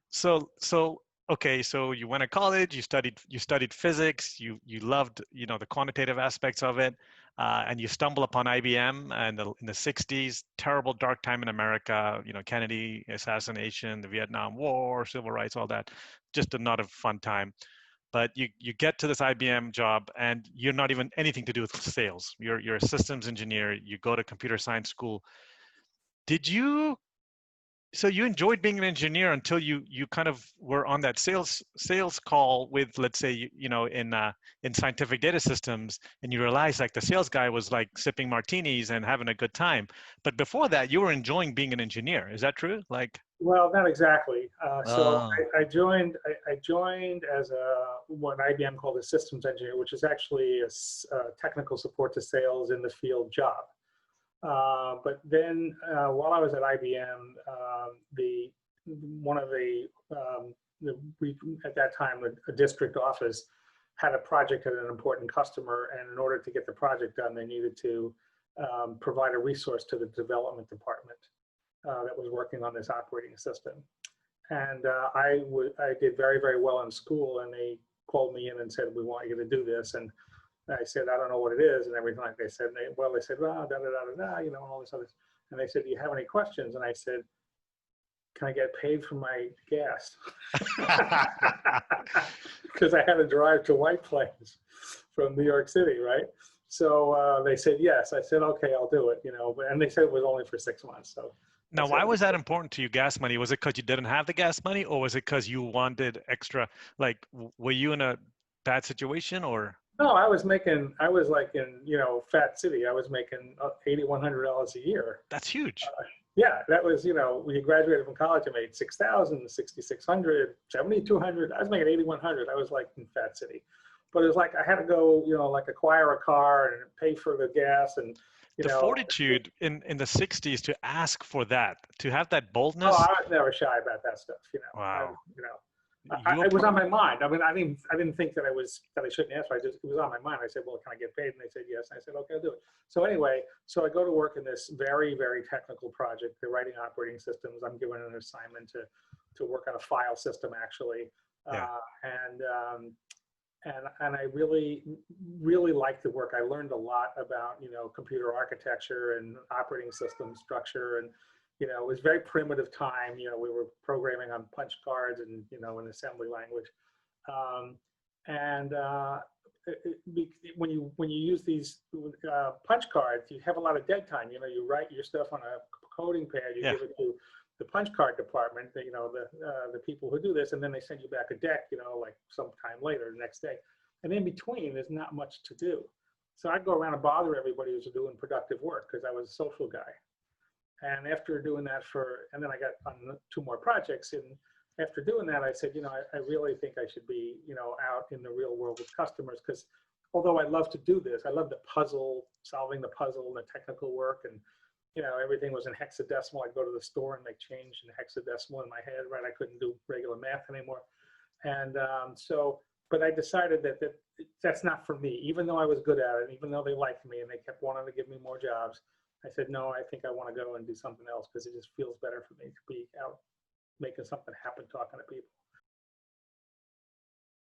So okay, so you went to college, you studied physics, you loved, the quantitative aspects of it, and you stumble upon IBM and in the 60s, terrible dark time in America, Kennedy assassination, the Vietnam War, civil rights, all that. Just not a fun time. But you get to this IBM job and you're not even anything to do with sales. You're a systems engineer, you go to computer science school. Did you So you enjoyed being an engineer until you kind of were on that sales call with, let's say, in scientific data systems, and you realized like the sales guy was like sipping martinis and having a good time. But before that, you were enjoying being an engineer. Is that true? Like, Well, not exactly. So oh, I joined as what IBM called a systems engineer, which is actually a technical support to sales in the field job. But then while I was at IBM, the one of we at that time a district office had a project at an important customer, and in order to get the project done, they needed to provide a resource to the development department that was working on this operating system. And I did very, very well in school, and they called me in and said, "We want you to do this." And I said, "I don't know what it is," and everything like they said. They said, "Well, da da da da da," and all this other. And they said, "Do you have any questions?" And I said, "Can I get paid for my gas?" Because I had to drive to White Plains from New York City, right? So they said yes. I said, "Okay, I'll do it." And they said it was only for 6 months. So I now said, why was that important to you, gas money? Was it because you didn't have the gas money, or was it because you wanted extra? Like, were you in a bad situation, or? no, I was like in, Fat City. I was making $8,100 a year. That's huge. Yeah, that was, when you graduated from college, I made 6,000, 6,600, 7,200. I was making 8,100. I was like in Fat City. But it was like I had to go, like acquire a car and pay for the gas and, you The know, fortitude in the 60s to ask for that, to have that oh, boldness. I was never shy about that stuff, Wow. You It was appro- on my mind. I mean, I didn't think that I shouldn't ask. It was on my mind. I said, "Well, can I get paid?" And they said, "Yes." And I said, "Okay, I'll do it." So anyway, so I go to work in this very, very technical project. They're writing operating systems. I'm given an assignment to work on a file system actually, yeah. uh, and um, and I really, really liked the work. I learned a lot about, computer architecture and operating system structure. And, it was very primitive time. We were programming on punch cards and, in assembly language. Um, and when you use these punch cards, you have a lot of dead time. You write your stuff on a coding pad, you Yeah. give it to the punch card department, the people who do this, and then they send you back a deck, like sometime later, the next day. And in between, there's not much to do. So I'd go around and bother everybody who's doing productive work because I was a social guy. And after doing that and then I got on 2 more projects. And after doing that, I said, I really think I should be, out in the real world with customers, because although I love to do this, I love the solving the puzzle and the technical work. And everything was in hexadecimal. I'd go to the store and make change in hexadecimal in my head, right? I couldn't do regular math anymore. And but I decided that that's not for me, even though I was good at it, even though they liked me and they kept wanting to give me more jobs. I said, no, I think I want to go and do something else because it just feels better for me to be out making something happen, talking to people.